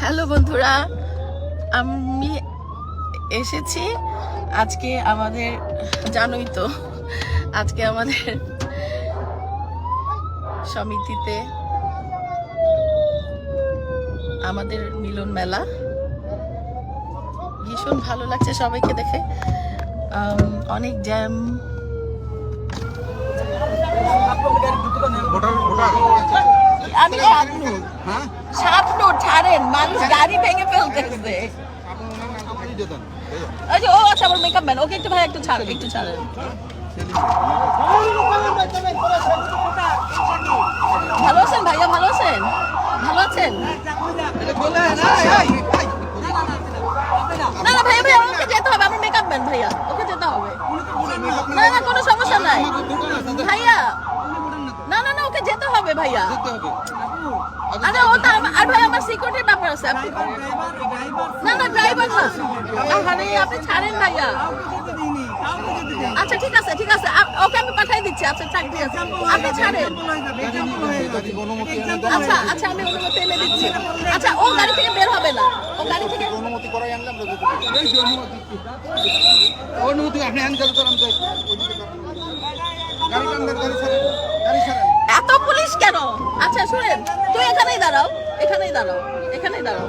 Hello বন্ধুরা, আমি এসেছি আজকে আমাদের, জানোই তো আজকে আমাদের সমিতিতে আমাদের মিলন মেলা। ভীষণ ভালো লাগছে সবাইকে দেখে। অনেক জ্যাম। আমি শাবনূর ছাড়েন, মানুষ গাড়ি ভেঙে ফেলতেছে। ও আচ্ছা, আমার মেকআপ ম্যান, ওকে একটু ভাই একটু ছাড়েন, একটু ছাড়েন। ভালো আছেন ভাইয়া? ভালো আছেন? ভালো আছেন? না না ভাইয়া, ভাইয়া ওকে যেতে হবে, আমার মেকআপ ম্যান ভাইয়া, ওকে যেতে হবে। না না কোনো সমস্যা নাই ভাইয়া, না না না ওকে যেতে হবে ভাইয়া। আরে ও তো আর ভাই আমার সিকিউরিটির ব্যাপার আছে। না না ড্রাইভার না, আরে আপনি ছাড়েন ভাইয়া। আচ্ছা ঠিক আছে ঠিক আছে, ওকে আমি পাঠিয়ে দিচ্ছি। আচ্ছা ঠিক আছে, আপনি ছাড়েন। আচ্ছা আচ্ছা আমি অনুমতি এনে দিচ্ছি। আচ্ছা ও গাড়ি থেকে বের হবে না, ও গাড়ি থেকে অনুমতি করাই আনলাম। অনুমতি আপনি আনতে এত পুলিশ কেন? আচ্ছা শুনেন, তুই এখানেই দাঁড়াও, এখানেই দাঁড়াও, এখানেই দাঁড়াও।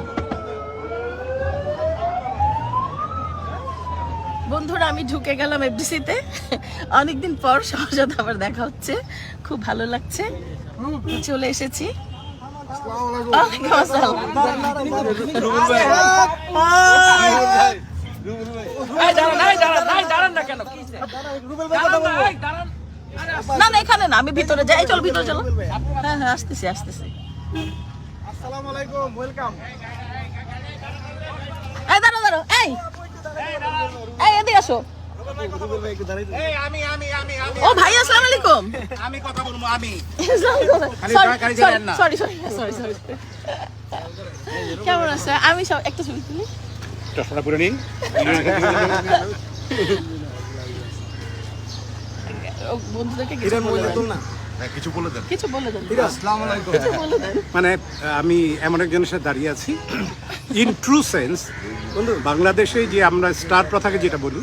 বন্ধুরা আমি ঢুকে গেলাম এফডিসিতে। অনেকদিন পর সবার সাথে আবার দেখা হচ্ছে, খুব ভালো লাগছে। চলে এসেছি। না না এখানে না, আমি ভিতরে যাই। চল ভিতরে চলো। হ্যাঁ হ্যাঁ আসতেছি আসতেছি। আসসালামু আলাইকুম, ওয়েলকাম। এই দাঁড়াও দাঁড়াও, এই এই এদিকে আসো। ও ভাই আসসালামু আলাইকুম। আমি কথা বলবো, আমি সরি সরি সরি সরি। কেমন আছে? আমি সব একটা ছবি তুলি। চশমাটা পরে নিন। বন্ধুদেরকে কিছু বলে দেন। কিছু বলে দেন। আসসালামু আলাইকুম। কিছু বলে দেন। মানে আমি এমন একজনের সাথে দাঁড়িয়ে আছি, ইন ট্রু সেন্স বাংলাদেশে যে আমরা স্টার প্রথাকে যেটা বলি,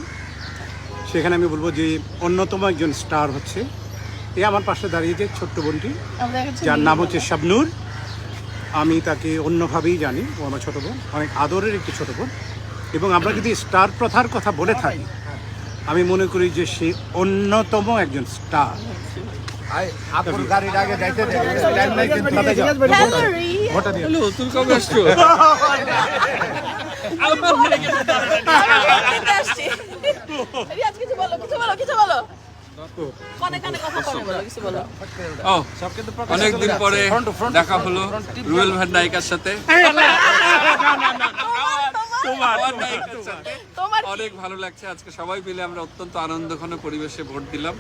সেখানে আমি বলবো যে অন্যতম একজন স্টার হচ্ছে এ আমার পাশে দাঁড়িয়ে যে ছোট্ট বোনটি, যার নাম হচ্ছে শাবনূর। আমি তাকে অন্যভাবেই জানি, ও আমার ছোটো বোন, অনেক আদরের একটি ছোটো বোন। এবং আমরা যদি স্টার প্রথার কথা বলে থাকি, আমি মনে করি যে সে অন্যতম একজন স্টার। আপনার গাড়ির আগে যাইতে টাইম নাই কিন্তু ভোটা দিয়ে হ্যালো, তুমি কবে আসছো? কিছু বলো কিছু বলো কিছু বলো। কানে কানে কথা বলো, বলো কিছু বলো। ও, অনেকদিন পরে দেখা হলো রুবেল ভাই নায়িকার সাথে। অনেক ভালো লাগছে। আজকে সবাই মিলে আমরা অত্যন্ত আনন্দঘন পরিবেশে ভোট দিলাম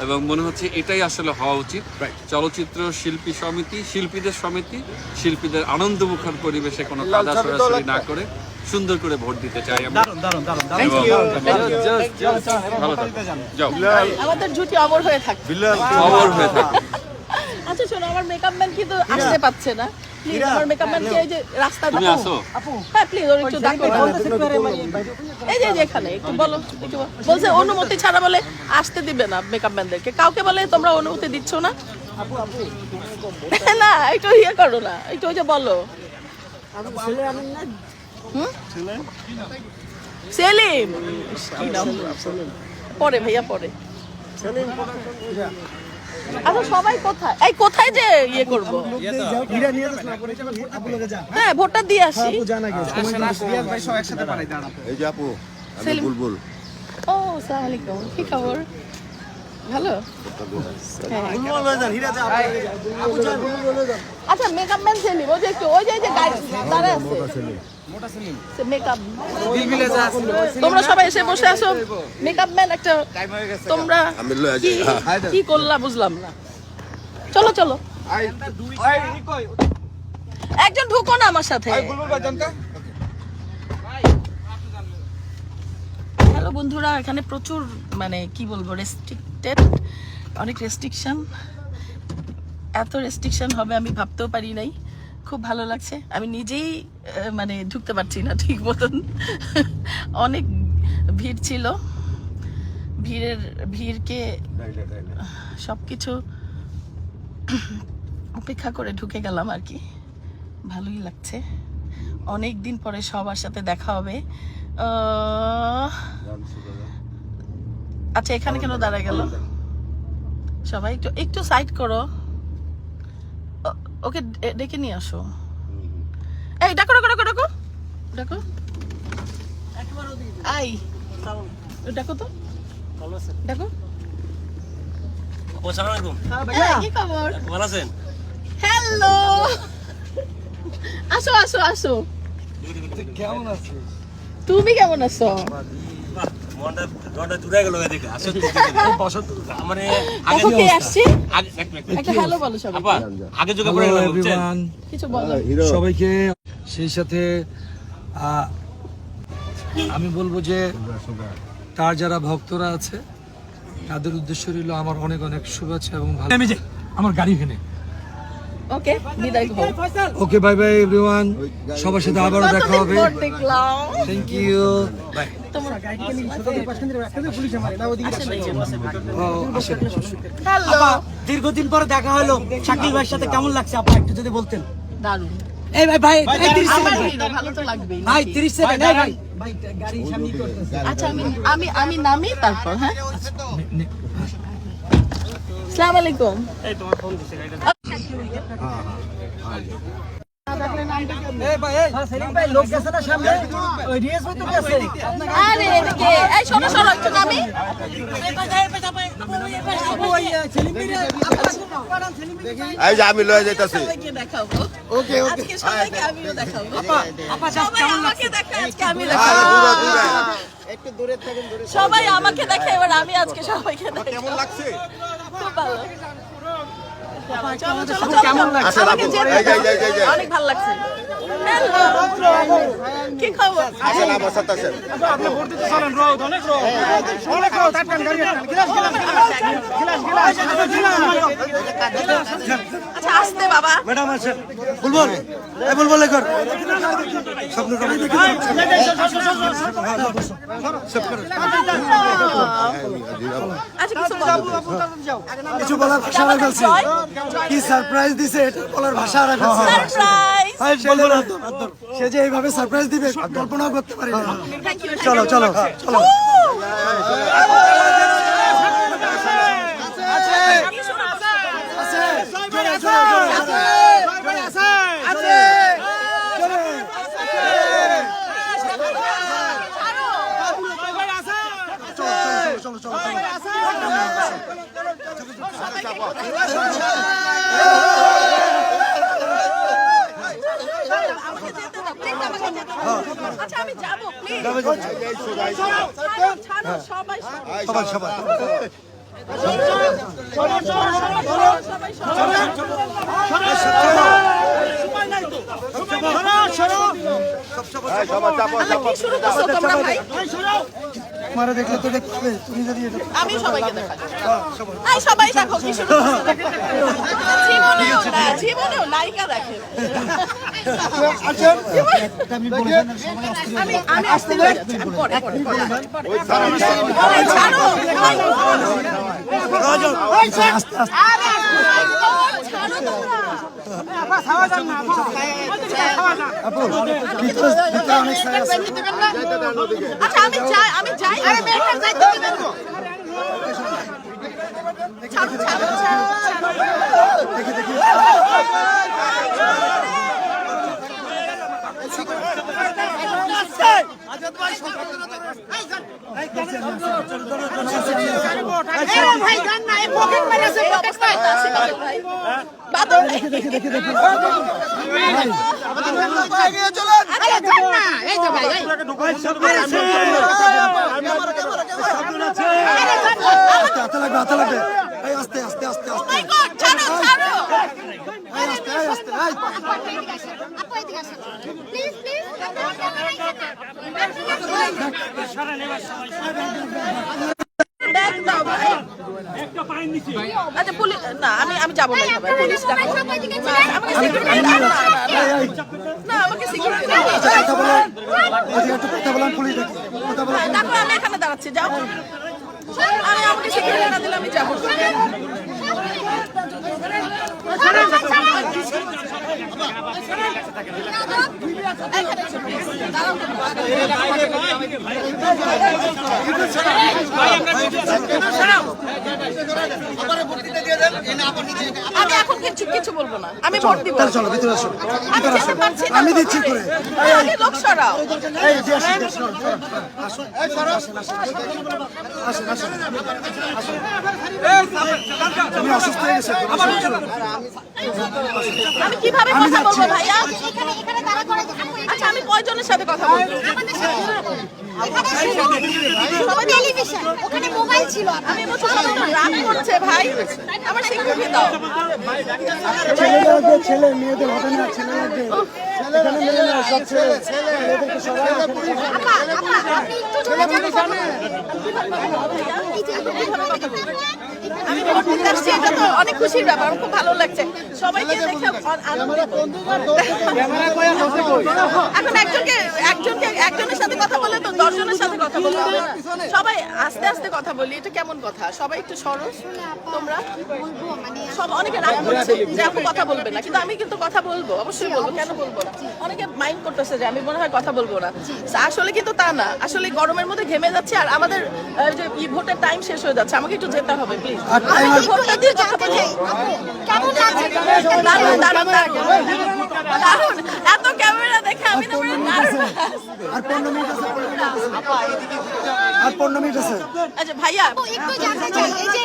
এবং মনে হচ্ছে এটাই আসলে হওয়া উচিত। চলচ্চিত্র শিল্পী সমিতি, শিল্পীদের সমিতি, শিল্পীদের আনন্দমুখর পরিবেশে কোনো কাদা সরাসরি না করে সুন্দর করে ভোট দিতে চাই আমরা। আমাদের জুটি অমর হয়ে থাকবে, অমর হয়ে থাকবে। আচ্ছা শোনো, আমার মেকআপ ম্যান কিন্তু আসতে পারছে না। প্লিজ আমার মেকআপ ম্যানকে এই যে রাস্তা তুমি আসো। হ্যাঁ প্লিজ ওর একটু ডাকো। এই যে এখানে একটু বলো, একটু বলছে অনুমতি ছাড়া বলে আসতে দিবে না মেকআপ ম্যানদেরকে। কাউকে বলে তোমরা অনুমতি দিচ্ছ না। না একটু ইয়ে করো না, একটু ওই যে বলো। সেলিম পরে ভাইয়া পরে। আচ্ছা সবাই কোথায়? এই কোথায় যে ইয়ে করবো? হ্যাঁ ভোটটা দিয়ে আসি। এই যে আপু, আমি বুলবুল। ও আসসালামু আলাইকুম, কি খবর? ভালো। আচ্ছা মেকআপ ম্যান সেলিম, ওই যে একটু ওই যে গাড়ি দাঁড়ায় আছে মেকআপ। তোমরা সবাই এসে বসে আছো, মেকআপ ম্যান একটা তোমরা কি করলা বুঝলাম না। চলো চলো, একজন ঢুকো না আমার সাথে। হ্যালো বন্ধুরা, এখানে প্রচুর মানে কি বলবো রেস্ট্রিক্টেড, অনেক রেস্ট্রিকশন। এত রেস্ট্রিকশন হবে আমি ভাবতেও পারি নাই। খুব ভালো লাগছে। আমি নিজেই মানে ঢুকতে পারছি না ঠিক মতন। অনেক ভিড় ছিল, ভিড়কে সবকিছু উপেক্ষা করে ঢুকে গেলাম আর কি। ভালোই লাগছে, অনেক দিন পরে সবার সাথে দেখা হবে। আচ্ছা এখানে কেন দাঁড়ায় গেল সবাই? একটু একটু সাইড করো, ওকে ডেকে নিয়ে আসো। এই ডাকো ডাকো ডাকো ডাকো ডাকো, আই ডাকো তো, ডাকো। কি খবর? হ্যালো, আসো আসো আসো। কেমন আছিস? তুমি কেমন আছো? দেখো কে আসছে, একটা হ্যালো বলো সবাই। Hello everyone, কিছু বলো। সবাইকে। সেই সাথে আমি বলবো যে তার যারা ভক্তরা আছে তাদের উদ্দেশ্য রইল আমার অনেক অনেক শুভেচ্ছা এবং ভালো। আমি যে আমার গাড়ি এখানে। ওকে বিদায় হও। ওকে বাই বাই এভরিওয়ান, সবার সাথে আবারও দেখা হবে। দেখলাম। Thank you, by. হ্যালো, দীর্ঘদিন পরে দেখা হলো, শাকিল ভাইয়ের সাথে কেমন লাগছে আপা একটু যদি বলতেন? দারুণ। এই ভাই ভাই 30 আমার সেকেন্ড ভিডিও ভালো তো লাগবেই ভাই, নাকি? 30 সেকেন্ড এই ভাই ভাই গাড়ি সামনে করতেছে। আচ্ছা আমি আমি নামি তারপর। হ্যাঁ, আসসালামু আলাইকুম। এই ভাই এই সেলিম ভাই লোক গেছে না সামনে, ওই রিয়াজ ভাই তো গেছে। আরে এদিকে এই শোনো শোনো একটু নামি। এই যে আমি লয়ে যাইতাছি। সবাইকে দেখাবো। ওকে ওকে, আজকে সবাইকে আমিও দেখাবো। আপা সবাই আমাকে দেখে, আজকে আমি দূরে দেখাবো। দূরে একটু দূরে থাকুন, দূরে। সবাই আমাকে দেখে, এবার আমি আজকে সবাইকে দেখাবো। কেমন লাগছে? খুব ভালো। চলো চলো চলো, কেমন লাগছে? আমাকে যেতে এই যে, এই যে। দাও। অনেক ভালো লাগছে। হ্যালো, কি খবর? আসেন আমার সাথে আসেন। আচ্ছা আসতে বাবা। ম্যাডাম আছেন, বুলবুল এই বুলবুল লেখর স্বপ্ন আচ্ছা কিছু বলো। কিছু বলার ভাষা হারা ফেলছি। কি সারপ্রাইজ দিছে এটা বলার ভাষা হারা ফেলছি। সারপ্রাইজ। সে যে এইভাবে সারপ্রাইজ দিবে কল্পনাও করতে পারি না। Thank you. চলো চলো চলো। আচ্ছা আমি যাবো প্লিজ। এই সবাই ছাড়ো সবাই সবাই সবাই এই সবাই চাপো চাপো। কি শুরু করছো তোমরা ভাই? মারা দেখলে তো দেখতে হবে, তুমি যদি এটা আমি সবাইকে দেখাই। এই সবাই দেখো কি শুরু করছো। জীবনেও নায়িকা দেখে। আমি আসতে যাচ্ছি। আমি পরে ওই সারা পরে ছাড়ো। আস্তে আস্তে আরে ছাড়ো তোমরা। ভিতরে অনেক সাইজ আছে। আচ্ছা আমি যাই আরে মেয়েটা যাইতে দিবেন না। ছাড়ো ছাড়ো ছাড়ো। দেখি দেখি ভাই গান না এই পকেট মেরেছে পকেট ভাই বাদল ভাই দেখি দেখি দেখি আরে গান না এই যে ভাই হাতে লাগবে এই আস্তে আস্তে আস্তে আস্তে মাই গড ছাড়ো ছাড়ো এই আস্তে এই আস্তে এই আপু এদিকে আসেন প্লিজ প্লিজ ব্যাগ দাও ভাই আচ্ছা পুলিশ না আমি যাবো না এভাবে। পুলিশ ডাকো। না, আমাকে সিকিউরিটি না আমাকে সিকিউরিটি ডাকো। আমি এখানে দাঁড়াচ্ছি, যাও। আরে আমাকে সিকিউরিটি না দিলে আমি যাবো। আমি এখন কিছু বলবো না, আমি ভোট দিব। চলো ভিতরে আসো, আমি যেতে পারছি না। আমি দিচ্ছি করে। আগে লোক সরাও। এই যে আসেন, আসুন, আসুন, আসুন, তুমি অসুস্থ হয়ে গেছে। আমি কিভাবে কথা বলবো ভাইয়া? আচ্ছা আমি কয়জনের সাথে কথা বলবো? টেলিভিশন ওখানে মোবাইল ছিল আমি বলছি সবাই তো রাগ করছে ভাই, আমার সিকিউরিটি দাও। ছেলেদের ছেলে মেয়েদের হবে না, ছেলেদের এখানে মেয়ে না, সব ছেলে মেয়েদেরকে সবাই আপা আপনি একটু জোরে জোরে কথা বলুন। আমি ভোট দিতে আসছি, এটা তো অনেক খুশির ব্যাপার, আমার খুব ভালো লাগছে সবাইকে দেখে আনন্দিত। এখন একজনের সাথে কথা বলে তো 10 জনের সাথে কথা বলতে হবে না। সবাই আস্তে আস্তে কথা বলি, এটা কেমন কথা? সবাই একটু সরো তোমরা। বলবো মানে সব অনেকে রাগ করছে যে আপু কথা বলবে না, কিন্তু আমি কিন্তু কথা বলবো, অবশ্যই বলবো, কেন বলবো না? অনেকে মাইন্ড করতেছে যে আমি মনে হয় কথা বলবো না, আসলে কিন্তু তা না। আসলে গরমের মধ্যে ঘেমে যাচ্ছে আর আমাদের যে ভোটের টাইম শেষ হয়ে যাচ্ছে, আমাকে একটু যেতে হবে প্লিজ। ভোটটা দিয়ে কথা বলি। কেমন লাগছে? দারুণ দারুণ দারুণ দারুণ, এত ক্যামেরা দেখে আমি না আর 15 মিনিট আছে, আর 15 মিনিট আছে। আচ্ছা ভাইয়া একটু জানতে চাই এই যে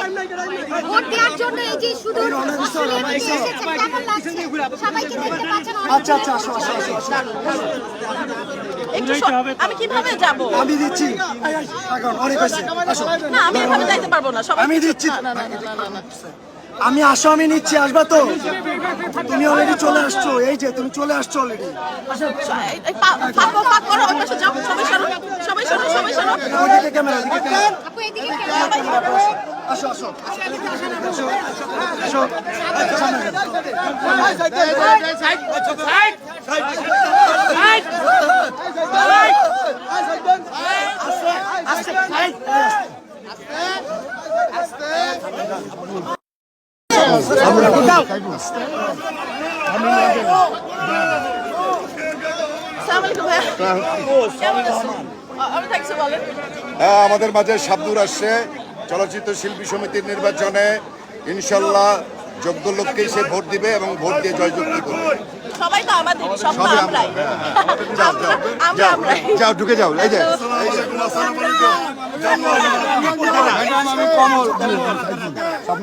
ভোট দেওয়ার জন্য এই যে শুধু আসলে এসেছেন, কেমন লাগছে? সবাইকে দেখতে পাচ্ছেন অনেক। আচ্ছা আচ্ছা, আসো আসো আসো আসো। একটু আমি কিভাবে যাব? আমি দিচ্ছি, এখন অনেক হয়েছে, আসো। না আমি এভাবে যাইতে পারবো না, সবাই আমি দিচ্ছি। না না না না না। আমি আসো, আমি নিচ্ছি, আসবা তো? তুমি অলরেডি চলে আসছো, এই যে তুমি চলে আসছো অলরেডি। ফাঁক করো, ওই পাশে যাও, সবাই সরো, সবাই সরো, সবাই সরো। ওদিকে ক্যামেরা, ওদিকে ক্যামেরা। আপু এদিকে ক্যামেরা। আসো আসো আসো আসো, সামনে। আসসালামু আলাইকুম ভাইয়া। কেমন আছেন? আমি থাকছি, বলেন। হ্যাঁ, আমাদের মাঝে শাবদুর আসছে চলচ্চিত্র শিল্পী সমিতির নির্বাচনে। ইনশাল্লাহ যোগ্য লোককেই সে ভোট দিবে এবং ভোট দিয়ে জয়যুক্তি করবে। সবাই তো আমাদের, সব তো সবই আমরাই। আমরাই। যাও ঢুকে যাও, এই যে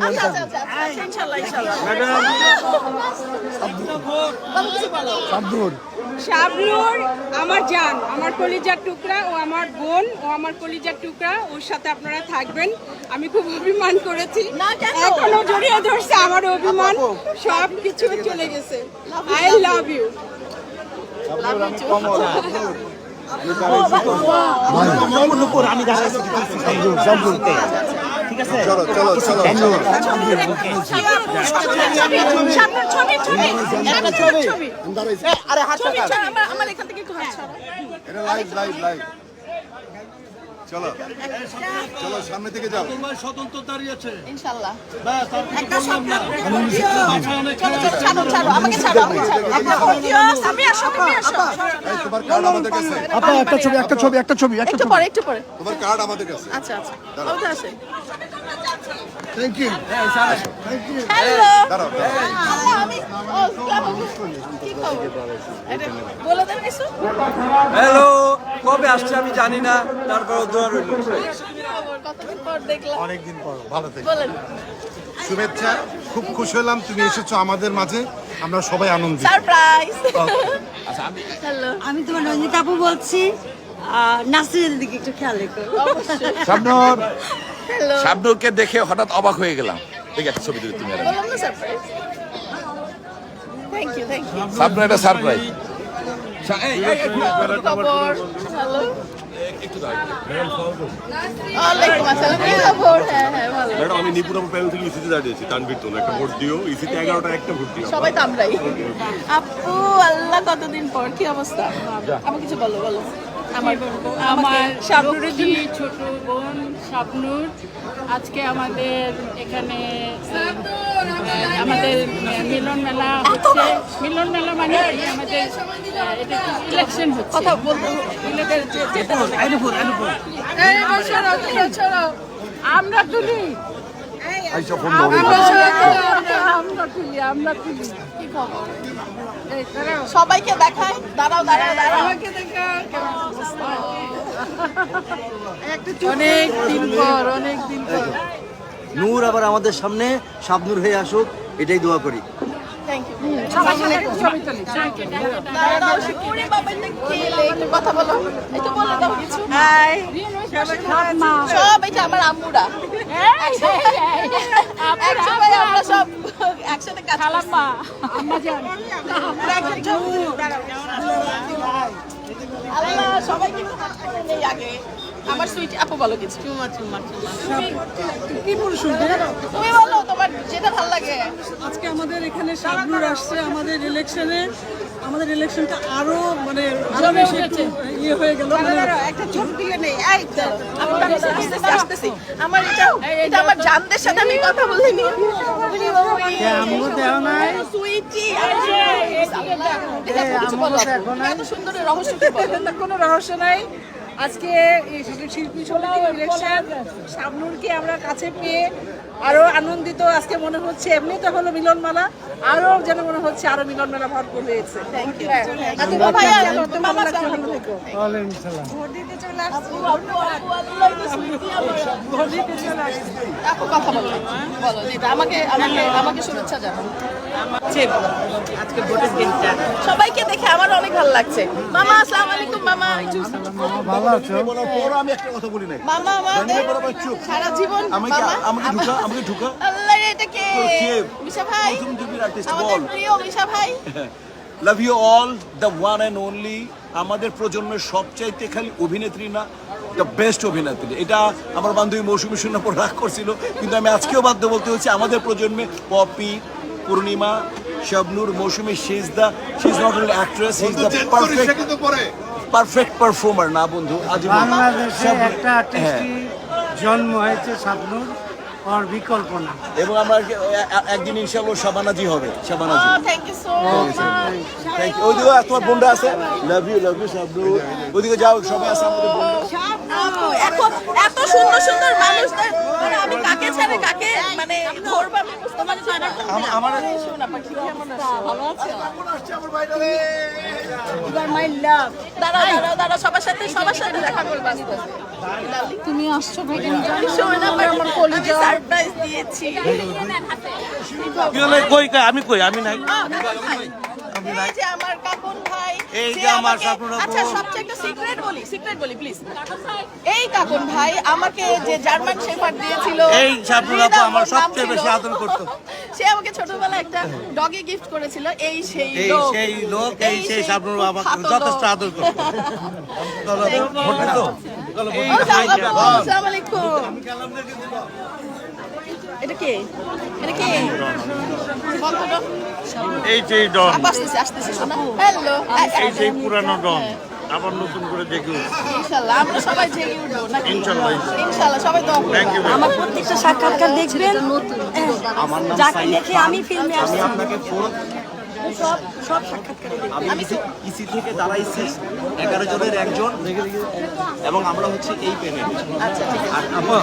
আচ্ছা আচ্ছা আচ্ছা, ইনশাআল্লাহ ইনশাআল্লাহ। বলো, কিছু বলো। শাবনূর আমার জান, আমার কলিজার টুকরা, ও আমার বোন, ও আমার কলিজার টুকরা, ওর সাথে আপনারা থাকবেন। আমি খুব অভিমান করেছি, না, কেন? এখনো জড়িয়ে ধরছে আমার অভিমান, সব কিছু চলে গেছে। I love you. চলো চলো চলো আমার এখান থেকে একটু হাত ছাড়ো। এটা লাইভ লাইভ লাইভ। চলো চলো সামনে থেকে যাও। ইনশাআল্লাহ একটা স্বপ্ন। চলো চলো, ছাড়ো ছাড়ো, আমাকে ছাড়ো, আমাকে ছাড়ো। আমি আসো, তুমি আসো। এই, তোমার কার্ড আমাদের কাছে। আপা একটা ছবি, একটা ছবি, একটা ছবি, একটা একটু ছবি। পরে, একটু পরে। তোমার কার্ড আমাদের কাছে। আচ্ছা আচ্ছা, ওটা আসে। Thank you. হ্যালো। দাঁড়াও আমি কি খবর? এটা বলে দেন কিছু। হ্যালো, কবে আসছে আমি জানি না, তারপর দোয়া রইল। কি খবর? কতদিন পর দেখলাম। অনেকদিন পর, ভালো থেকে। বলেন। শুভেচ্ছা, খুব খুশি হলাম তুমি এসেছো আমাদের মাঝে, আমরা সবাই আনন্দিত। সারপ্রাইজ। হ্যালো। আমি তোমার রঞ্জিতা আপু বলছি, নাসরিনের দিকে একটু খেয়াল রেখো। অবশ্যই। শাবনূর, হ্যালো। শাবনূরকে দেখে হঠাৎ অবাক হয়ে গেলাম। ঠিক আছে, ছবি তুলি তুমি আর আমি। বললাম না surprise. Thank you, thank you. Shabnur একটা সারপ্রাইজ। খবর? হ্যালো। একটু দাঁড়ান ওয়ালাইকুম আসসালাম, কি খবর? হ্যাঁ হ্যাঁ ভালো। ম্যাডাম আমি নিপুরাপুর প্যানেল থেকে ইসিতে দাঁড়িয়েছি তানভীর তো একটা ভোট দিও ইসিতে 11টা একটা ভোট দিও সবাই তো আমরাই। আপু আল্লাহ কতদিন পর, কি অবস্থা? আপু কিছু বলো বলো। আমার শাবনুরের ছোট বোন শাবনুর আজকে আমাদের এখানে আমাদের মিলন মেলা হচ্ছে। মিলন মেলা মানে কি? আমাদের এটা ইলেকশন হচ্ছে। কথা বলবো। আমরা তুলি আমরা তুলি। কি খবর? সবাইকে দেখায়। দাঁড়াও দাঁড়াও দাঁড়াও। অনেক দিন পর অনেক দিন পর নূর আবার আমাদের সামনে শাবনূর হয়ে আসুক, এটাই দোয়া করি। Thank you. দাঁড়াও, শিকুরি বাবাইটা খেলে একটু কথা বলো। একটু বলে দাও কিছু। হাই। সব এই যে আমার আম্মুরা। একসাথে আমরা সব একসাথে কাজ করছি। আল্লাহ সবাইকে নেই আগে। আমার সুইট আপু বলো কিছু। তুমি বলো তোমার যেটা ভালো লাগে। আজকে আমাদের এখানে শাবনূর আসছে আমাদের ইলেকশনে। আমাদের ইলেকশনটা আরো মানে আরো বেশি একটু ইয়ে হয়ে গেল। একটা ছোট দিলে নেই। এই আসতেছি। আমার এটা আমার জানদের সাথে আমি কথা বলিনি। সুইটি কিছু বলো। এত সুন্দর রহস্য কি বলো? কোনো রহস্য নাই। আজকে শিল্পী সমিতি ইলেকশন শাবনূরকে আমরা কাছে পেয়ে আরো আনন্দিত আজকে মনে হচ্ছে। এমনি তো হলো মিলন মেলা, আরো যেন মনে হচ্ছে আরো মিলন মেলা ভরপুর হয়েছে। Thank you. ভাইয়া তোমার আসসালামু আলাইকুম। ওয়ালাইকুম সালাম। ভোট দিতে চলে আসছি। আল্লাহ তো সুইটি আমার। ভোট দিতে চলে আসছি। আপু কথা বলো। বলো যেটা আমাকে শুভেচ্ছা জানাও। আজকে ভোটের দিনটা সবাইকে দেখে আমার অনেক ভালো লাগছে। মামা আসসালামু আলাইকুম। মামা ভালো আছো? আমি একটা কথা বলি নাই। মামা আমাদের সারা জীবন আমাকে ঢুকা আল্লাহ রে, এটা কে? মিশা ভাই, আমাদের প্রিয় মিশা ভাই। Love you all, the one and only. আমাদের প্রজন্মের সবচাইতে খালি অভিনেত্রী না, দ্য বেস্ট অভিনেত্রী। এটা আমার বান্ধবী মৌসুমী শূন্য পর রাগ করছিল, কিন্তু আমি আজকেও বাধ্য বলতে হচ্ছে আমাদের প্রজন্মে Popy, Purnima, Shabnur, Moushumi, she is not only actress, she is the perfect performer. না বন্ধু, আজ বাংলাদেশে একটা আর্টিস্টই জন্ম হয়েছে শাবনূর, ওর বিকল্প না। এবং আমরা একদিন ইনশাআল্লাহ শাবানাজি হবে। Shabanaji, thank you so much. Thank you. ওইদিকে তোমার বোনরা আছে। Love you Shabnur. ওইদিকে যাও, সবাই আছে আমাদের বোন। এখন এত সুন্দর সুন্দর মানুষদের মানে আমি কাকে ছেড়ে কাকে মানে ধরবো আমি বুঝতে পারছি না। আমার শোনা পাখি কেমন আছে? ভালো আছে? দাঁড়াও সবার সাথে দেখা করবো আস্তে আস্তে। তুমি আসছো ভাইকে আমি সারপ্রাইজ দিয়েছি। আমি নাই। এই যে আমার কাকুন ভাই, এই যে আমার শাবনূর আপু। আচ্ছা সবচেয়ে একটা সিক্রেট বলি প্লিজ। এই কাকুন ভাই আমাকে যে জার্মান শেফার্ড দিয়েছিল, এই শাবনূর আপু আমার সবচেয়ে বেশি আদর করতো। সে আমাকে ছোটবেলায় একটা ডগি গিফট করেছিল। এই সেই লোক শাবনূর আমাকে যথেষ্ট আদর করতো। আসসালামু আলাইকুম। এটা কে? এই যে ডন, আসতেছি শোনা। হ্যালো, এই যে পুরানো ডন আবার নতুন করে দেখি। ইনশাআল্লাহ আমরা সবাই জেগে উঠবো নাকি? ইনশাআল্লাহ সবাই দোয়া করবেন। আমার প্রত্যেকটা সাক্ষাৎকার দেখবেন। যাকে দেখে আমি ফিল্মে আসছি, আপনাকে সব সাক্ষাৎকারে দেখবেন। আমি ইসি থেকে দাঁড়াইছি 11 জনের একজন, এবং আমরা হচ্ছে এই প্যানেল। আচ্ছা ঠিক আছে। আর আমরা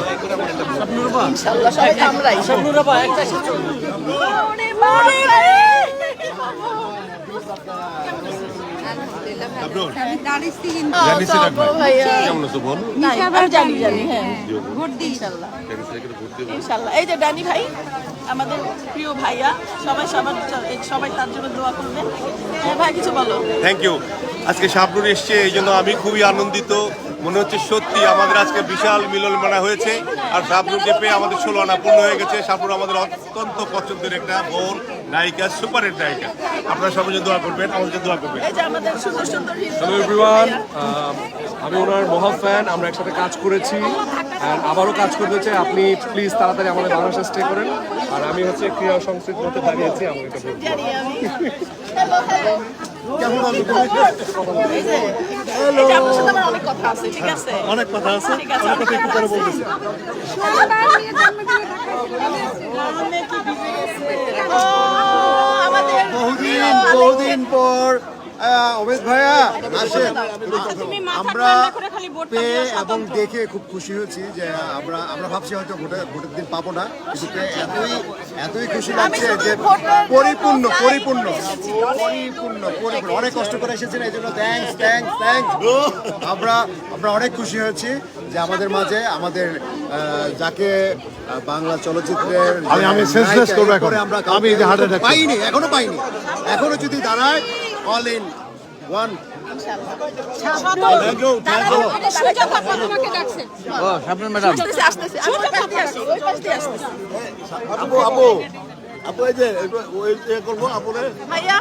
ইনশাআল্লাহ সবাই তো আমরাই। ইনশাআল্লাহ। এই যে ড্যানি ভাই আমাদের প্রিয় ভাইয়া, সবাই তার জন্য দোয়া করবেন। ভাই কিছু বলো। Thank you. আজকে শাবনূর এসছে, এই জন্য আমি খুবই আনন্দিত। মনে হচ্ছে সত্যি আমাদের আজকে বিশাল মিলন মেলা হয়েছে, আর শাবনূরকে পেয়ে আমাদের 16 আনা পূর্ণ হয়ে গেছে। শাবনূর আমাদের অত্যন্ত পছন্দের একটা বোন, নায়িকা, সুপারের নায়িকা। আপনারা সবাই দোয়া করবেন, আমাদের দোয়া করবেন। এই যে আমাদের সুন্দর সুন্দর হিরো। হ্যালো এভরিওয়ান, আমি ওনার মহা ফ্যান। আমরা একসাথে কাজ করেছি আর আবারও কাজ করতে চাই। আপনি প্লিজ তাড়াতাড়ি আমাদের বাংলাদেশে স্টে করেন। আর আমি হচ্ছে ক্রীড়া সংস্কৃতি মধ্যে দাঁড়িয়েছি। আমার এটা বলবো। জানি আমি। Hello hello. এই যে আপনার সাথে আমার অনেক কথা আছে, ঠিক আছে? অনেক কথা আছে, ঠিক আছে, অনেক কথা একটু পরে বলতেছি। ও, আমাদের বহুদিন পর অমিত ভাইয়া আসেন। আমরা পেয়ে এবং দেখে খুব খুশি হয়েছি যে আমরা ভাবছি হয়তো ভোটের দিন পাবো না, কিন্তু পেয়ে এতই খুশি লাগছে যে পরিপূর্ণ অনেক কষ্ট করে এসেছেন, এই জন্য থ্যাংকস। আমরা অনেক খুশি হয়েছি যে আমাদের মাঝে আমাদের যাকে বাংলা চলচ্চিত্রের আমি সেন্সলেস করবো এখন। আমরা আমি এই যে হার্ট অ্যাটাক পাইনি এখনো যদি দাঁড়ায় অল ইন ওয়ান। আসতেছে আমার পাশ দিয়ে আসি, ওই পাশ দিয়ে আসতেছে। আপু এই যে করবো আপুরে। ভাইয়া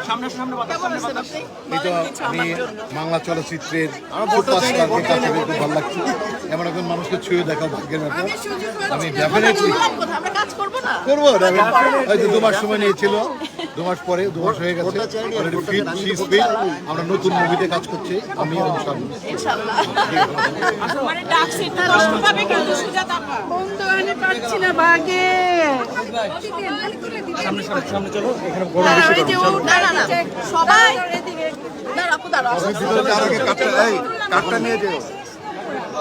কেমন আছেন আপনি? বলেন কিছু আমার জন্য। বাংলা চলচ্চিত্রের সুপারস্টারকে কাছে পেয়ে খুব ভালো লাগছে। এমন একজন মানুষকে ছুঁয়ে দেখা ভাগ্যের ব্যাপার। আমি ডেফিনেটলি আমরা কাজ করবো না? করবো। এই যে 2 মাস সময় নিয়েছিল, 2 মাস পরে 2 মাস হয়ে গেছে। Already fit, she is fit. আমরা নতুন মুভিতে কাজ করছি, আমি এবং শামীম। ইনশাআল্লাহ। মানে ডাকছি একটু কষ্ট পাবে কিন্তু সুজাতা আপা। বন্ধু আনে পারছি না ভাগে। সামনে চলো, এখানে গরম দাঁড়াও, বেশি এই যে গরম। ও, দাঁড়া সবাই দাঁড়া আপু দাঁড়াও। কাঠটা নিয়ে যেও।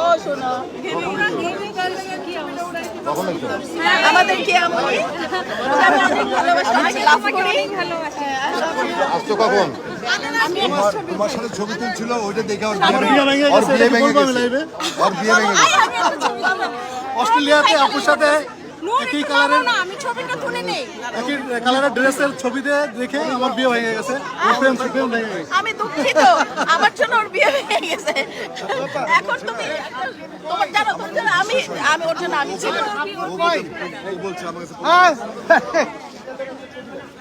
ও শোনো আমাদের কি আমি অনেক ভালোবাসি, অনেক লাভ করি। আসতো কখন? তোমার সাথে ছবি তুলছিল, ওইটা দেখে ওর বিয়ে ভেঙে গেছে। ওর বিয়ে ভেঙে গেছে। অস্ট্রেলিয়াতে আপুর সাথে একই কালারের আমি ছবিটা তুলে নেই। একই কালারের ড্রেসের ছবিতে দেখে আমার বিয়ে হয়ে গেছে। প্রেম ভেঙে গেছে। আমি দুঃখিত, আমার জন্য ওর বিয়ে হয়ে গেছে। এখন তুমি তোমার জানো আমি ওর জন্য আমি ছিল। বলছে আমার কাছে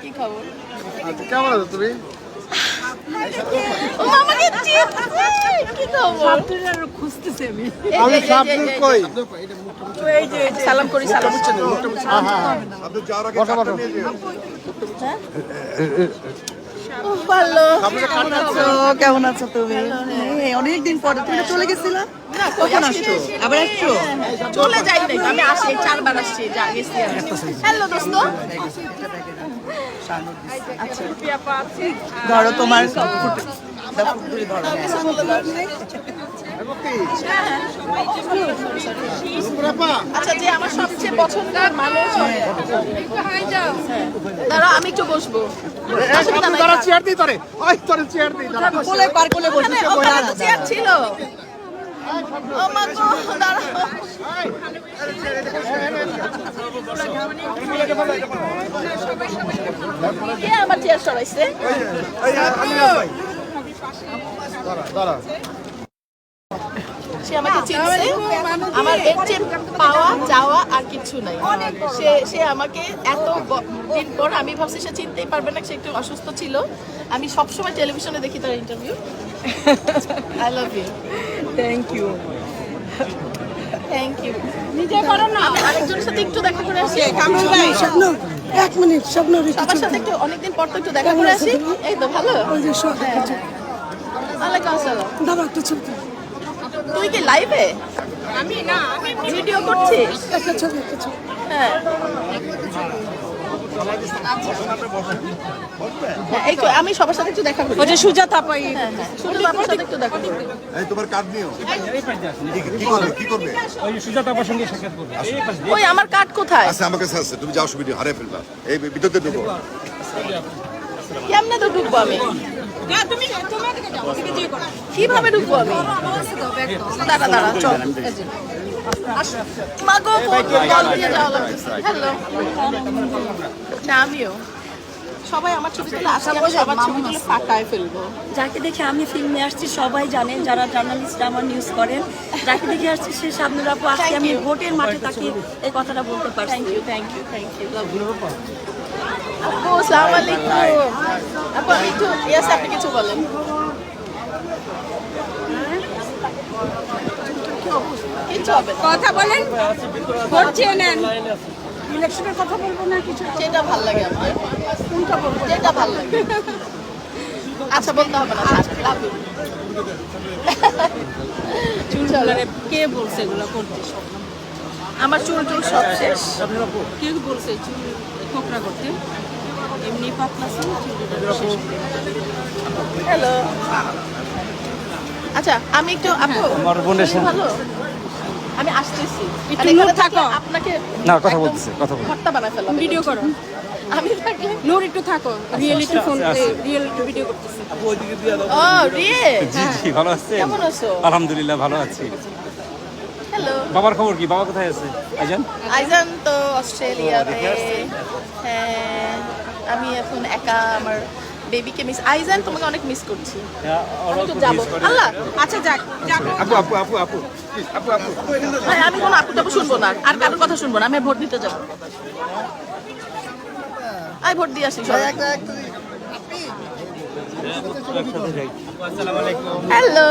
কি খবর? কেমন আছো তুমি? ও আমাকে চিনছে। কি খবর? খুঁজতেছি আমি। আমি শাবনূর কই? এই যে সালাম করি সালাম। আপনি যাওয়ার আগে কাঠটা নিয়ে যেও। ভালো। কেমন আছো তুমি? অনেকদিন পরে তুমি চলে গেছিলা? না, কখন আসছো? আবার আসছো? চলে যাই নাই, আমি আসি 4 বার আসছি, যা গেছি আমি। হ্যালো দোস্ত। আচ্ছা ধরো তোমার আচ্ছা যে আমার সবচেয়ে পছন্দের মানুষ দাঁড়া আমি একটু বসবো। চেয়ার দিই তোরে। ওই তোরে চেয়ার দিই। কোলে পার কোলে বসে ওখানে তো চেয়ার ছিল। ও মা গো দাঁড়াও। কে আমার চেয়ার সরাইছে? সে আমাকে চিনছে, আমার এর চেয়ে পাওয়া যাওয়া আর কিছু নাই। সে আমাকে এত দিন পর, আমি ভাবছি সে চিনতেই পারবে না, সে একটু অসুস্থ ছিল। আমি সবসময় টেলিভিশনে দেখি তার interview. I love you. Thank you. Thank you. নিজে করো না, আরেকজনের সাথে একটু দেখা করে আসি। কামরুল ভাই, এক মিনিট স্বপ্ন সবার সাথে একটু অনেকদিন পর তো একটু দেখা করে আসি। এই তো ভালো। ওয়ালাইকুম আসসালাম। দাঁড়া একটা ছবি তুই কি লাইভে? আমি না, আমি ভিডিও করছিস? একটা ছবি হ্যাঁ। এই তো আমি সবার সাথে একটু দেখা করি। ওই যে সুজাতা আপা, হ্যাঁ সুন্দর আপনার সাথে একটু দেখা করি। এই তোমার কার্ড নিও। কি করবে? ওই আমার কার্ড কোথায়? আচ্ছা আমার কাছে আছে, তুমি যাও সুবিধা হারিয়ে ফেলবা। এই ভিতরতে ঢুকো। কেমনে তো ঢুকবো আমি? তুমি এদিকে যাও, এদিকে যেয়ে করো। কিভাবে ঢুকবো আমি? দাঁড়া চল। মাগো ফোন কল দিয়ে যাওয়া লাগছে। হ্যালো। না আমিও। সবাই আমার ছবি তুলে আসলে আমি সবার ছবি তুলে ফাটায় ফেলবো। যাকে দেখে আমি ফিল্মে আসছি সবাই জানেন, যারা জার্নালিস্ট আমার নিউজ করেন, যাকে দেখে আসছি সে শাবনূর আপু। আজকে আমি ভোটের মাঠে তাকে এই কথাটা বলতে পারছি। Thank you. আপু আসসালামু আলাইকুম। আপু আমি একটু ইয়াস আপনি কিছু বলেন। কিছু হবে না। কথা বলেন, ভোট চেয়ে নেন। ইলেকশনের কথা বলবো না কিছু? যেটা ভালো লাগে আমার। কোনটা বলবো? যেটা ভালো লাগে। আচ্ছা বলতে হবে না। Love you. কে বলছে এগুলো করতে? আমার চুল টুল সব শেষ। কে বলছে চুল কোকড়া করতে? এমনি পাতলা ছিল চুল। হ্যালো। আচ্ছা আমি একটু আপু আমার বোনের সাথে ভালো আমি আসতেছি একটু আর এখানে নূর থাকো। আপনাকে না কথা বলতেছে কথা বল ভর্তা বানায় ফেললাম ভিডিও করো। আমি থাকলে নূর একটু থাকো, রিয়েলিটি ফোন রিয়েলিটি ভিডিও করতেছে। ও রিয়ে জি জি ভালো আছেন? কেমন আছো? আলহামদুলিল্লাহ ভালো আছি। হ্যালো। বাবার খবর কি? বাবা কোথায় আছে? আইজান আইজান তো অস্ট্রেলিয়াতে। হ্যাঁ আমি এখন একা আমার বেবিকে মিস আইজান তোমাকে অনেক মিস করছি। আমি তো যাবো আল্লাহ আচ্ছা যাক যাক আপু আপু আপু আপু আপু আপু ভাই, আমি কোনো আপু টাপু শুনবো না আর কারোর কথা শুনবো না। আমি ভোট দিতে যাবো। আই ভোট দিয়ে আসি সবাই। হ্যালো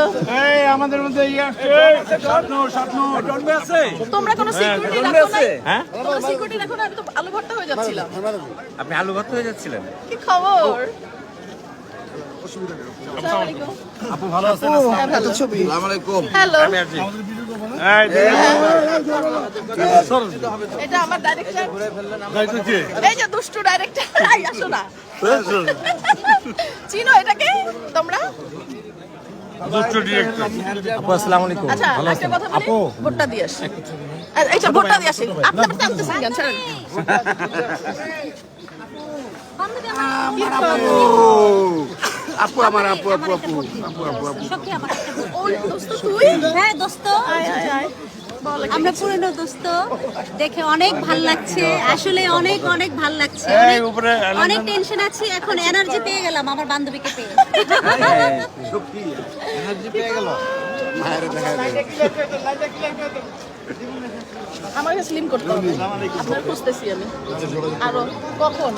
আমাদের মধ্যে তোমরা কোনো সিকিউরিটি রাখো না? হ্যাঁ তোমরা সিকিউরিটি রাখো না? আমি তো আলু ভর্তা হয়ে যাচ্ছিলাম। আপনি আলু ভর্তা হয়ে যাচ্ছিলেন? কি খবর? আপু ভালো আছেন? ভালো ছবি। আসসালামু আলাইকুম। হ্যালো আমি আছি। এটা আমার ডাইরেক্টর। এই যে দুষ্টু ডাইরেক্টর। আই আসো না। চিনো এটাকে তোমরা? আপু আসসালামু আলাইকুম। আচ্ছা একটা কথা বলি, ভোটটা দিয়ে আসি। এইটা ভোটটা দিয়ে আসি। আপনি আপনি টানতেছেন কেন? ছাড়েন। আপু আমার আপু আপু আপু আপু আপু আপু ওই দোস্ত তুই? হ্যাঁ দোস্ত, আয় আয় আয়। বল একটা আমরা কিছু। পুরনো দোস্ত, দেখে অনেক ভাল লাগছে, আসলে অনেক অনেক ভাল লাগছে। অনেক টেনশন আছে, এখন এনার্জি পেয়ে গেলাম আমার বান্ধবীকে পেয়ে। আমাকে স্লিম করতে হবে। আপনার খুঁজতেছি আমি। আরো কখন?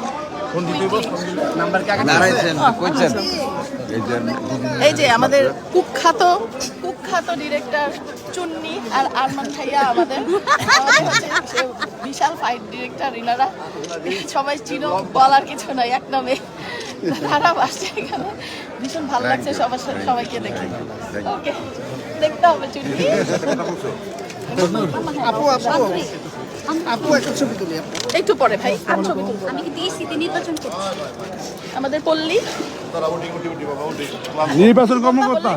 এই যে আমাদের কুখ্যাত ডিরেক্টর চুন্নি আর আরমান ভাইয়া আমাদের হচ্ছে বিশাল ফাইট ডিরেক্টর ইনারা সবাই চিনো, বলার কিছু নাই, এক নামে খারাপ আসছে এখানে। ভীষণ ভালো লাগছে সবার সাথে সবাইকে দেখে। ওকে দেখতে হবে চুন্নি। আপু আপু আপু একটা ছবি তুলি। একটু পরে ভাই আর ছবি তুলবো। আমি কি দিয়েছি নির্বাচন করছি আমাদের পল্লী নির্বাচন কর্মকর্তা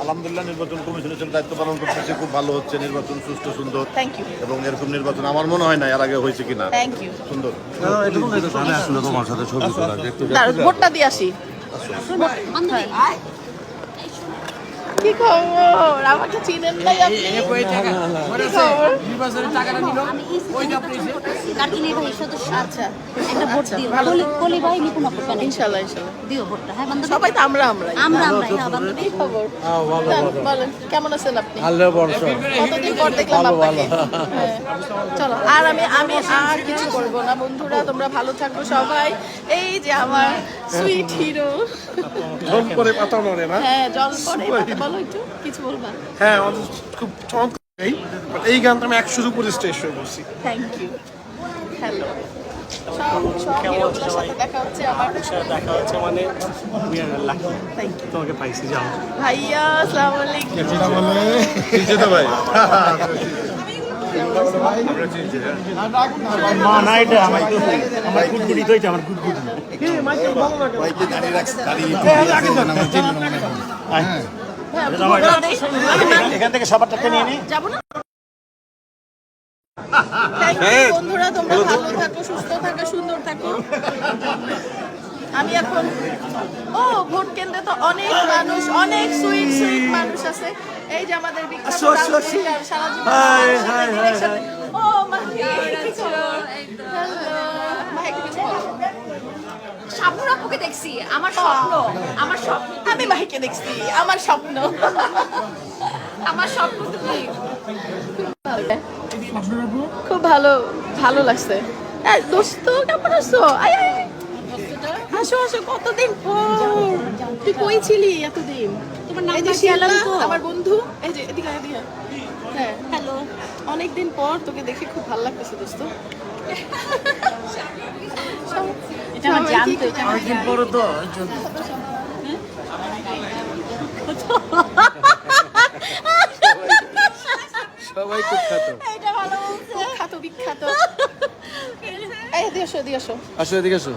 আলহামদুলিল্লাহ নির্বাচন কমিশনের জন্য দায়িত্ব পালন করতেছে, খুব ভালো হচ্ছে নির্বাচন, সুষ্ঠু সুন্দর। থ্যাংক ইউ এবং এরকম নির্বাচন আমার মনে হয় না এর আগে হয়েছে কিনা। Thank you. সুন্দর। তোমার সাথে ছবি তোলা ভোটটা দিয়ে আসি। কি খবর? আমাকে চিনেন নাই আপনি? কি খবর? কাটিনে ভাই সদস্য। আচ্ছা একটা ভোট দিও। কলি ভাই নিপুণ আপু প্যানেল ইনশাআল্লাহ ইনশাআল্লাহ দিও ভোটটা। হ্যাঁ বান্ধবী, সবাই তো আমরা আমরা হ্যাঁ বান্ধবী। কি খবর? বলেন কেমন আছেন আপনি? আল্লাহ বর্ষ কতদিন পর দেখলাম আপনাকে। হ্যাঁ। চলো আর আমি আর কিছু করব না। বন্ধুরা তোমরা ভালো থাকো সবাই। এই যে আমার সুইট হিরো। জল পরে পাতা নড়ে না। হ্যাঁ জল পড়ে। বলো একটু কিছু বলবা। হ্যাঁ খুব চমৎকার। এই গানটা আমি 100 উপরে স্টেজ শো করছি। Thank you. হ্যালো সব হিরোগুলোর সাথে দেখা হচ্ছে আমার। দেখা হচ্ছে মানে থ্যাংক ইউ তোমাকে পাইছি যাও ভাইয়া। আসসালামু আলাইকুম। ভাই মা না এটা আমার গুড়গুড়ি তো এটা আমার গুড়গুড়ি এখান থেকে সবারটা নিয়ে নি যাবো না। Thank you, বন্ধুরা তোমরা ভালো থাকো, সুস্থ থাকো, সুন্দর থাকো। আমি এখন ভোট কেন্দ্রে তো অনেক মানুষ, অনেক সুইট সুইট মানুষ আছে। এই যে আমাদের বিখ্যাত রাজনীতিকার সারা জীবন ও মাহি কি খবর? হ্যালো মাহি কিছু বলো। শাবনুর আপুকে দেখছি, আমার স্বপ্ন, আমার স্বপ্ন। আমি মাহিকে দেখছি, আমার স্বপ্ন। আমার স্বপ্ন তুমি। খুব ভালো ভালো লাগছে। দোস্ত কেমন আছো? আয় আয় আয়। আসো আসো, কতদিন পর। তুই কই ছিলি এতদিন? এই যে শিয়ালা, আমার বন্ধু। এই যে এদিকে এদিকে। হ্যাঁ হ্যালো। অনেকদিন পর তোকে দেখে খুব ভালো লাগতেছে দোস্ত। এটা আমার জান তো, এটা আমার জান। বড় তো সবাই খুব খাত এটা ভালো বলছে। বিখ্যাত বিখ্যাত। এই এদিকে আসো, এদিকে আসো। আসো এদিকে আসো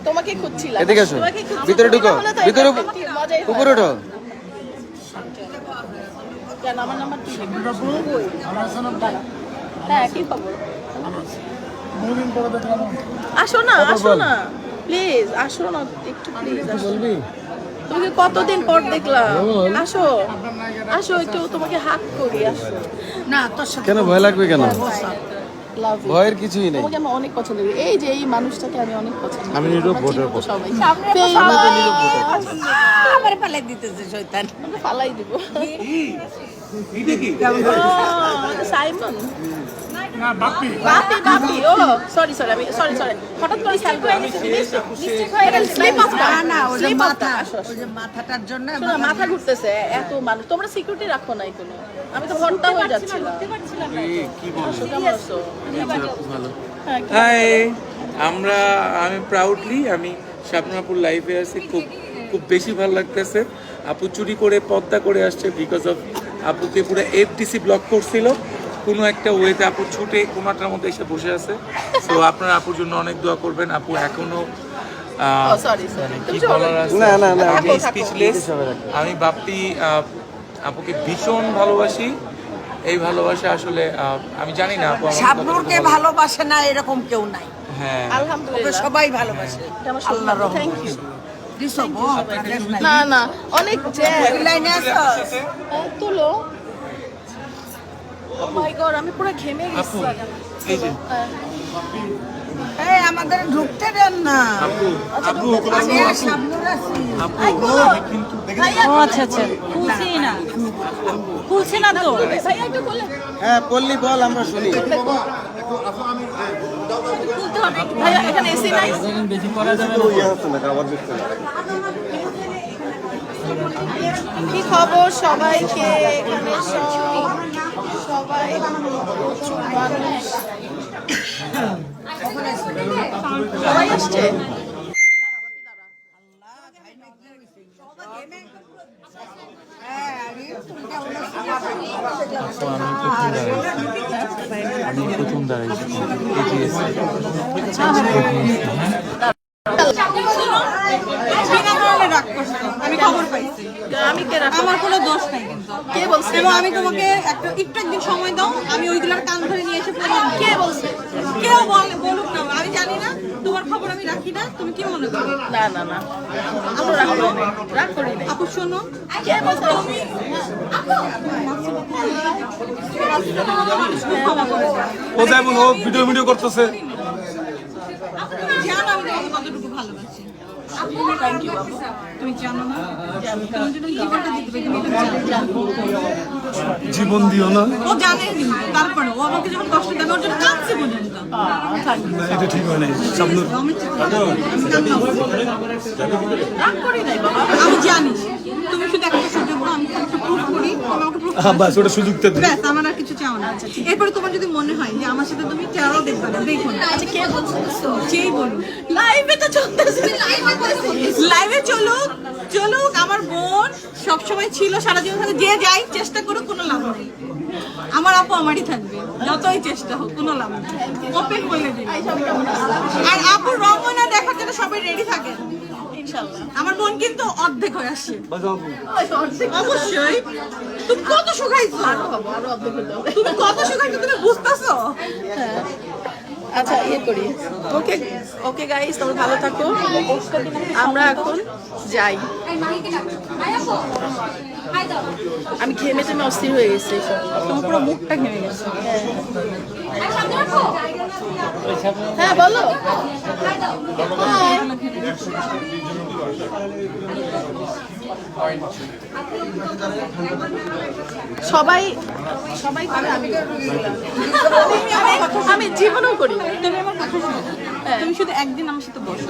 তোমাকে খুঁজছিলাম। এদিকে আসো তোমাকে খুঁজছিলাম। ভিতরে ঢুকো তাহলে তো ভিতরে এটা মজাই হয়। উপরে ওঠো কেন আমার নাম্বার কি? হ্যাঁ কি খবর? আসো না আসো না প্লিজ, আসো না একটু প্লিজ। বলবি তোমাকে কতদিন পর দেখলাম। আসো আসো, একটু তোমাকে হাত করি। আসো না তোর সাথে কেন ভয় লাগবে কেন? Love you. ভয়ের কিছুই নেই। তোমাকে আমি অনেক পছন্দ করি। এই যে এই মানুষটাকে আমি অনেক পছন্দ করি। আমি নীরব আমরা ভোটার চিনবো সবাই। আমার পালে দিতেছে শয়তান। ফালাই দিব। সাইমন বাপি বাপি। ও সরি সরি, আমি সরি সরি, হঠাৎ করে খেয়াল করে মাথাটার জন্য মাথা ঘুরতেছে। এত মানুষ, তোমরা সিকিউরিটি রাখো নাই কোনো? আমি তো ভর্তা হয়ে যাচ্ছিলাম। হাই, আমি প্রাউডলি আমি শাবনাপুর লাইফে আছি। খুব খুব বেশি ভালো লাগতেছে। আপু চুরি করে পদ্মা করে আসছে বিকজ অফ আপুকে পুরো এফটিসি ব্লক করছিল। কোনো একটা ওয়েতে আপু ছুটে কোনাটার মধ্যে এসে বসে আছে। তো আপনারা আপুর জন্য অনেক দোয়া করবেন। আপু এখনো কি বলার আছে, স্পিচলেস। আমি বাপ্পি আপুকে ভীষণ ভালোবাসি। এই ভালোবাসা আসলে আমি জানি না আপু শাবনূরকে ভালোবাসে না এরকম কেউ নাই। হ্যাঁ আলহামদুলিল্লাহ সবাই ভালোবাসে। আল্লাহর রহমতে। Thank you. না না অনেক লাইনে আছো তুলো। ও মাই গড, আমি পুরো ঘেমে গেছি। এই যে এই আমাদের ঢুকতে দেন না। আপু আপু আমি আর শাবনূর আছি। ও আচ্ছা আচ্ছা, খুলছি না তো। ভাইয়া একটু বলে। হ্যাঁ পল্লী বল, আমরা শুনি। ভাইয়া এখানে এসি নাই? কি খবর সবাইকে? এখানে সবাই প্রচুর মানুষ। সবাই আসছে। আমি প্রথম দাঁড়াইছি। আমি খবর পাইছি। আমি কে রাখবো? আমার কোনো দোষ নাই কিন্তু। কে বলছে? এবং আমি তোমাকে একটু একদিন সময় দাও, আমি ওইগুলোর কান ধরে নিয়ে এসে বললাম। কে বলছে? কেউ বলুক না, আমি জানি না, তোমার খবর আমি রাখি না। তুমি কি মনে করো? না না না, আমরা রাগ করি নাই। আপু শোনো, কে বলছে? ও যেমন ও ভিডিও করতেছে। জানো আমি তোমাকে কতটুকু ভালোবাসি। থ্যাংক ইউ বাবু। তুমি জানো না, তোমার জন্য জীবনটা দিতে পারি, তুমি এটা জানো। জীবন দিও না, ও জানে কিন্তু তারপরে ও আমাকে যখন কষ্ট দেবে ওর জন্য কাঁদছে পর্যন্ত। এটা ঠিক হয় নাই। শাবনূর রাগ করি নাই বাবা। আমি জানি তুমি শুধু একটা সুযোগ দাও, আমি একটা প্রুফ করি, তুমি আমাকে প্রুফ বাস ওটা সুযোগ তো দে। ব্যাস, আমার আর কিছু চাও না। এরপরে তোমার যদি মনে হয় যে আমার সাথে তুমি চাও দেখবে না, দেখো না। আচ্ছা কে বলছে? যেই বলুন, লাইভে তো চলতেছে। লাইভে চলুক চলুক, আমার বোন সবসময় ছিল, সারা জীবন থাকবে। যে যাই চেষ্টা করুক, কোনো লাভ নেই। আমার আপু আমারই থাকবে, যতই চেষ্টা হোক, কোনো লাভ নেই। ওপেন বলে দিই। আর আপুর রঙনা দেখার জন্য সবাই রেডি থাকে ইনশাআল্লাহ। আমার বোন কিন্তু অর্ধেক হয়ে আসছে। অবশ্যই। তুমি কত শুকাইছো? তুমি কত শুকাইছো তুমি বুঝতেছো? আচ্ছা ইয়ে করি। ওকে ওকে গাইস, তোমরা ভালো থাকো। আমরা এখন যাই। আমি ঘেমে টেমে অস্থির হয়ে গেছি। তোমার পুরো মুখটা ঘেমে গেছে। হ্যাঁ বলো। সবাই সবাই করে আমি জীবনেও করি। তুমি আমার কথা শোনো, তুমি শুধু একদিন আমার সাথে বসো,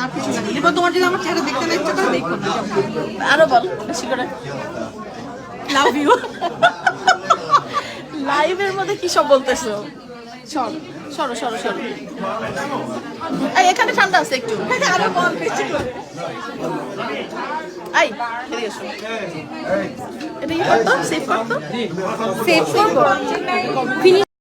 আর কিছু না। এরপর তোমার যদি আমার চেহারা দেখতে না ইচ্ছা করে দেখো না। আরো বল বেশি করে। Love you. লাইভের মধ্যে কি সব বলতেছো? সরো সরো সরো সরো। এই এখানে ঠান্ডা আছে একটু। আরো বল বেশি করে। আই এদিকে এসো। এটা কি করতো? সেভ করতো? সেভ করবো